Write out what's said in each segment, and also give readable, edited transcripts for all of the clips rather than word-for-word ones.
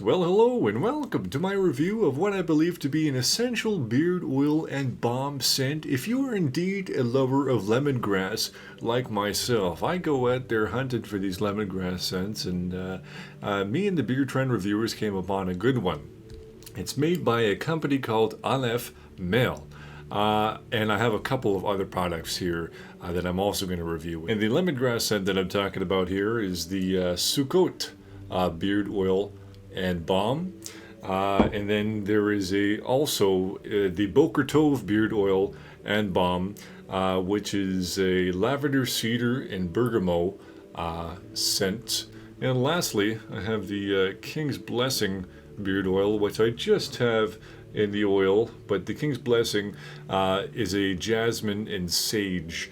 Well, hello and welcome to my review of what I believe to be an essential beard oil and balm scent. If you are indeed a lover of lemongrass like myself, I go out there hunting for these lemongrass scents, and me and the beard trend reviewers came upon a good one. It's made by a company called Aleph Male. And I have a couple of other products here that I'm also going to review. And the lemongrass scent that I'm talking about here is the Sukkot beard oil and balm. And then there is also the Boker beard oil and balm, which is a lavender, cedar, and bergamot scent. And lastly, I have the King's Blessing beard oil, which I just have in the oil, but the King's Blessing is a jasmine and sage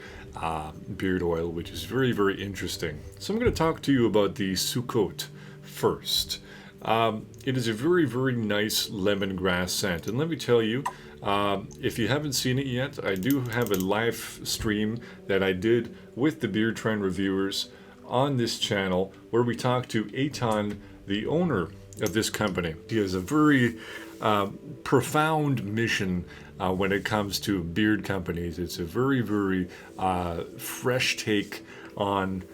beard oil, which is very, very interesting. So I'm going to talk to you about the Sukkot first. It is a very, very nice lemongrass scent, and let me tell you, if you haven't seen it yet, I do have a live stream that I did with the Beard Trend reviewers on this channel where we talked to Eitan, the owner of this company. He has a very profound mission when it comes to beard companies. It's a very, very fresh take on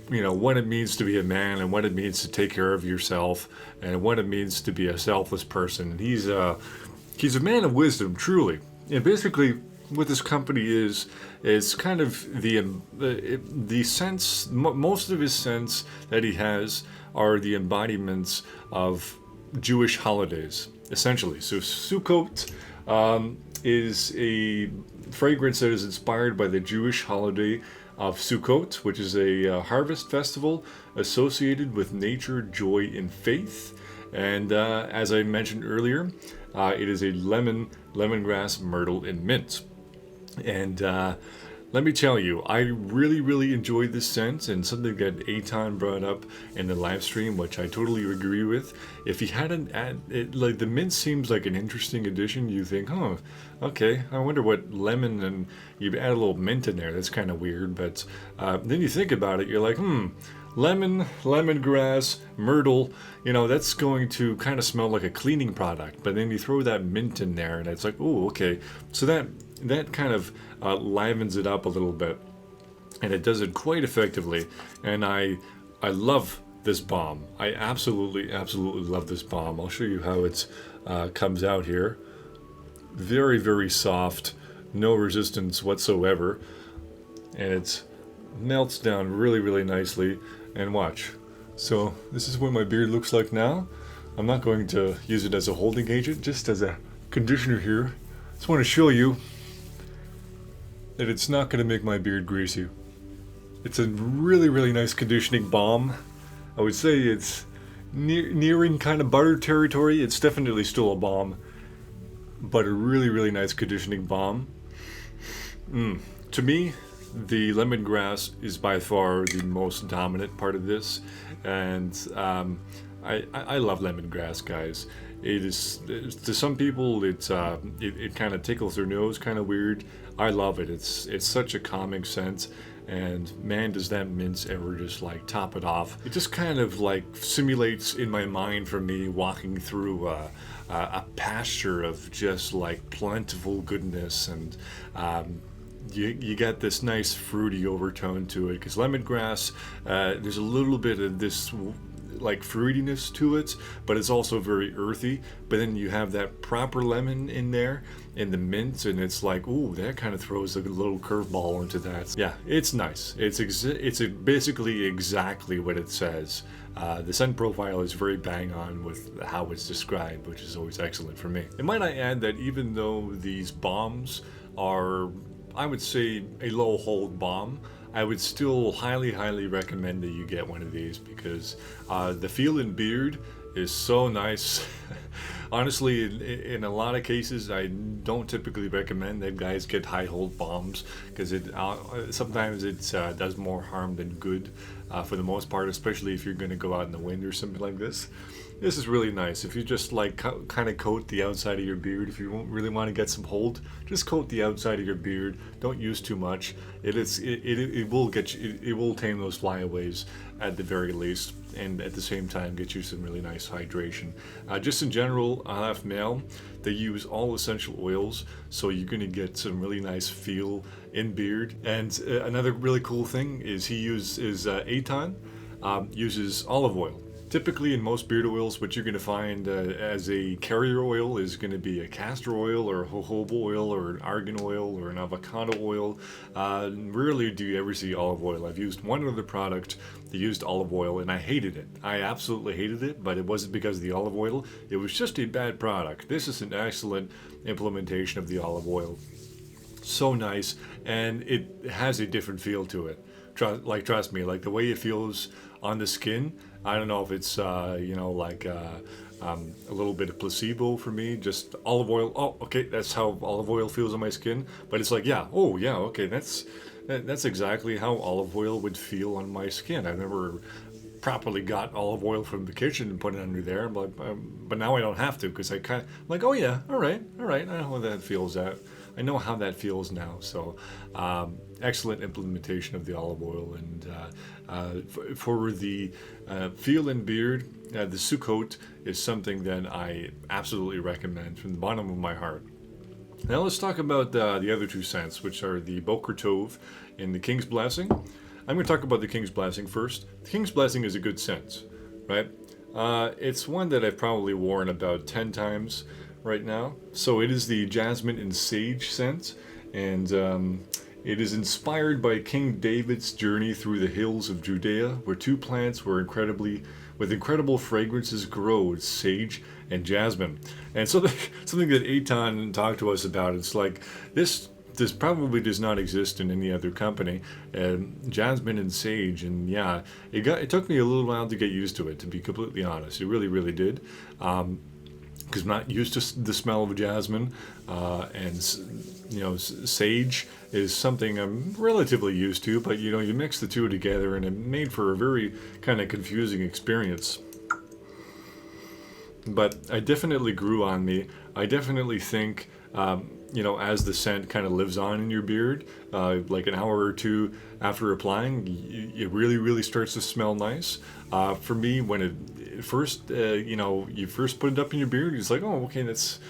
what it means to be a man and what it means to take care of yourself and what it means to be a selfless person. And he's a man of wisdom, truly. And basically what this company is kind of the sense, most of his sense that he has are the embodiments of Jewish holidays, essentially. So Sukkot is a fragrance that is inspired by the Jewish holiday of Sukkot, which is a harvest festival associated with nature, joy, and faith. And as I mentioned earlier, it is a lemongrass, myrtle, and mint. And let me tell you, I really, really enjoyed this scent, and something that Eitan brought up in the live stream, which I totally agree with. If you hadn't like the mint seems like an interesting addition. You think, oh, okay, I wonder what lemon, and you add a little mint in there. That's kind of weird, but then you think about it, you're like, lemon, lemongrass, myrtle, that's going to kind of smell like a cleaning product. But then you throw that mint in there, and it's like, oh, okay. So that kind of livens it up a little bit, and it does it quite effectively. And I love this balm. I absolutely love this balm. I'll show you how it comes out here. Very, very soft, no resistance whatsoever, and it melts down really, really nicely. And watch. So this is what my beard looks like now. I'm not going to use it as a holding agent, just as a conditioner here. Just want to show you that it's not going to make my beard greasy. It's a really, really nice conditioning balm. I would say it's nearing kind of butter territory. It's definitely still a balm, but a really, really nice conditioning balm. To me, the lemongrass is by far the most dominant part of this, and I love lemongrass, guys. It is, to some people, it kind of tickles their nose, kind of weird. I love it. It's such a calming scent, and man, does that mint ever just like top it off. It just kind of like simulates in my mind for me walking through a pasture of just like plentiful goodness, and you got this nice fruity overtone to it, because lemongrass, there's a little bit of this like fruitiness to it, but it's also very earthy. But then you have that proper lemon in there and the mint, and it's like, ooh, that kind of throws a little curveball into that. Yeah, it's nice. It's basically exactly what it says. The scent profile is very bang on with how it's described, which is always excellent for me. And might I add that even though these balms are, I would say, a low hold balm, I would still highly, highly recommend that you get one of these, because the feel in beard is so nice. Honestly, in a lot of cases, I don't typically recommend that guys get high hold balms, because it sometimes it does more harm than good. for the most part, especially if you're going to go out in the wind or something like this. This is really nice. If you just like kind of coat the outside of your beard, if you really want to get some hold, just coat the outside of your beard. Don't use too much. It will get you, it will tame those flyaways at the very least, and at the same time get you some really nice hydration. Just in general, Aleph Male, they use all essential oils, so you're going to get some really nice feel in beard. And another really cool thing is he uses Eitan uses olive oil. Typically in most beard oils, what you're going to find as a carrier oil is going to be a castor oil or a jojoba oil or an argan oil or an avocado oil. Rarely do you ever see olive oil. I've used one other product that used olive oil and I hated it. I absolutely hated it, but it wasn't because of the olive oil. It was just a bad product. This is an excellent implementation of the olive oil. So nice, and it has a different feel to it. Trust me, like the way it feels on the skin. I don't know if it's a little bit of placebo for me. Just olive oil. Oh, okay, that's how olive oil feels on my skin. But it's like, yeah, oh yeah, okay, that's exactly how olive oil would feel on my skin. I've never properly got olive oil from the kitchen and put it under there, but now I don't have to because I kind of like, oh yeah, all right, I know how that feels. I know how that feels now. So excellent implementation of the olive oil. And for the feel and beard, the Sukkot is something that I absolutely recommend from the bottom of my heart. Now let's talk about the other two scents, which are the Boker Tove and the King's Blessing. I'm going to talk about the King's Blessing first. The King's Blessing is a good scent, right? It's one that I've probably worn about 10 times right now. So it is the jasmine and sage scent, and it is inspired by King David's journey through the hills of Judea, where two plants with incredible fragrances grow: it's sage and jasmine. And so something that Eitan talked to us about, it's like this probably does not exist in any other company. Jasmine and sage, and yeah, it took me a little while to get used to it, to be completely honest. It really, really did. Because I'm not used to the smell of jasmine, and sage is something I'm relatively used to, but you mix the two together and it made for a very kind of confusing experience. But it definitely grew on me. I definitely think, as the scent kind of lives on in your beard, like an hour or two after applying, it really, really starts to smell nice. For me, when it first, you first put it up in your beard, it's like, oh, okay, that's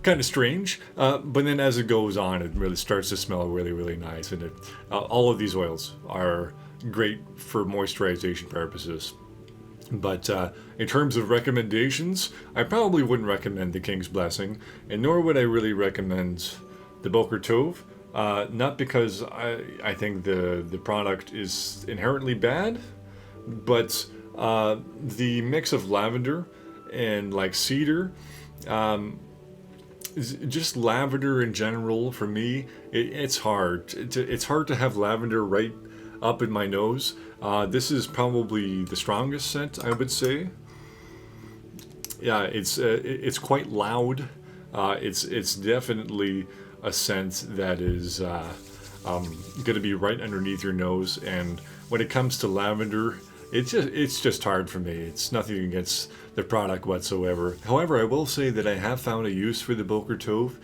kind of strange. But then as it goes on, it really starts to smell really, really nice. And all of these oils are great for moisturization purposes. But in terms of recommendations, I probably wouldn't recommend the King's Blessing, and nor would I really recommend the Boker Tove. Not because I think the product is inherently bad, but the mix of lavender and like cedar, just lavender in general for me, it's hard. It's hard to have lavender right up in my nose. This is probably the strongest scent, I would say. Yeah, it's quite loud. It's definitely a scent that is going to be right underneath your nose. And when it comes to lavender, it's just hard for me. It's nothing against the product whatsoever. However, I will say that I have found a use for the Boker Tove.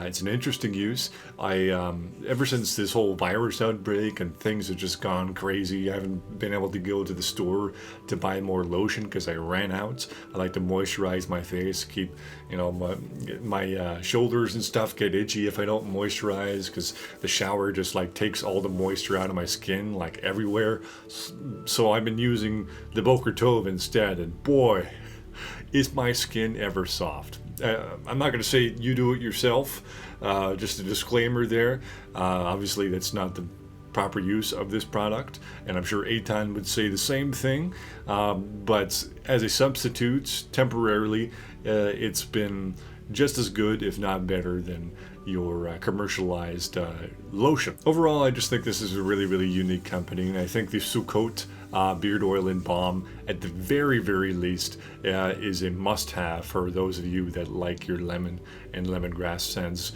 It's an interesting use. Ever since this whole virus outbreak and things have just gone crazy, I haven't been able to go to the store to buy more lotion because I ran out. I like to moisturize my face, keep, my shoulders and stuff get itchy if I don't moisturize, because the shower just like takes all the moisture out of my skin like everywhere. So I've been using the Boker Tove instead, and boy, is my skin ever soft. I'm not going to say you do it yourself. Just a disclaimer there. Obviously, that's not the proper use of this product, and I'm sure Eitan would say the same thing. But as a substitute, temporarily, it's been just as good, if not better, than your commercialized lotion. Overall, I just think this is a really, really unique company, and I think the Sukkot beard oil and balm, at the very, very least, is a must-have for those of you that like your lemon and lemongrass scents.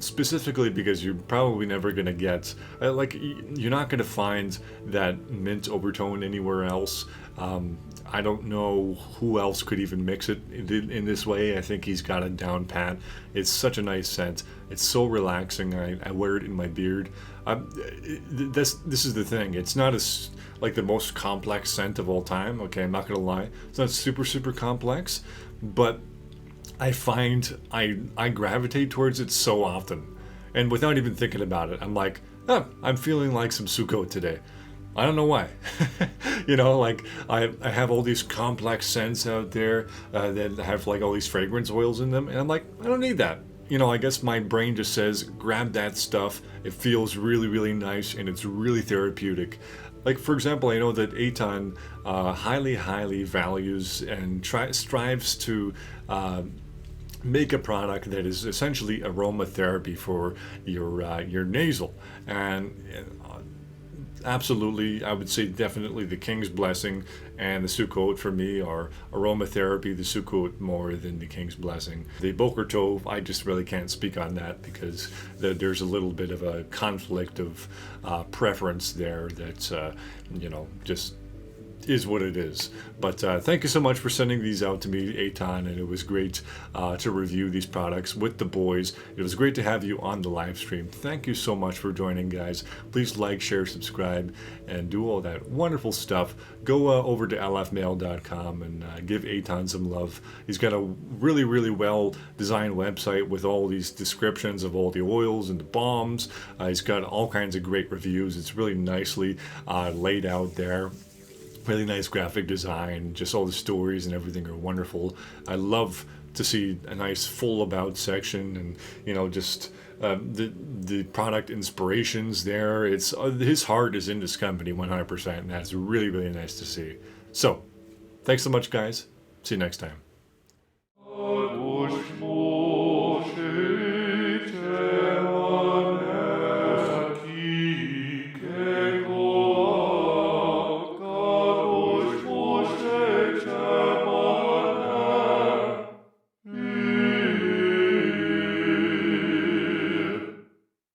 Specifically because you're probably never going to get, you're not going to find that mint overtone anywhere else. I don't know who else could even mix it in this way. I think he's got it down pat. It's such a nice scent. It's so relaxing. I wear it in my beard. This is the thing. It's not as like the most complex scent of all time. Okay, I'm not gonna lie. It's not super complex, but I find I gravitate towards it so often, and without even thinking about it, I'm like, oh, I'm feeling like some Sukkot today. I don't know why. You know, like I have all these complex scents out there that have like all these fragrance oils in them, and I'm like, I don't need that. You know, I guess my brain just says, grab that stuff. It feels really, really nice, and it's really therapeutic. Like, for example, I know that Aton highly values and strives to make a product that is essentially aromatherapy for your nasal. And absolutely, I would say definitely the King's Blessing and the Sukkot for me are aromatherapy, the Sukkot more than the King's Blessing. The Boker Tove, I just really can't speak on that because there's a little bit of a conflict of preference there that, you know, just is what it is. But thank you so much for sending these out to me, Aton, and it was great to review these products with the boys. It was great to have you on the live stream. Thank you so much for joining, guys. Please like, share, subscribe, and do all that wonderful stuff. Go over to alephmale.com and give Aton some love. He's got a really well designed website with all these descriptions of all the oils and the balms. He's got all kinds of great reviews. It's really nicely laid out there. Really nice graphic design, just all the stories and everything are wonderful. I love to see a nice full about section, and you know, just the product inspirations there. It's his heart is in this company 100%, and that's really nice to see. So thanks so much, guys. See you next time.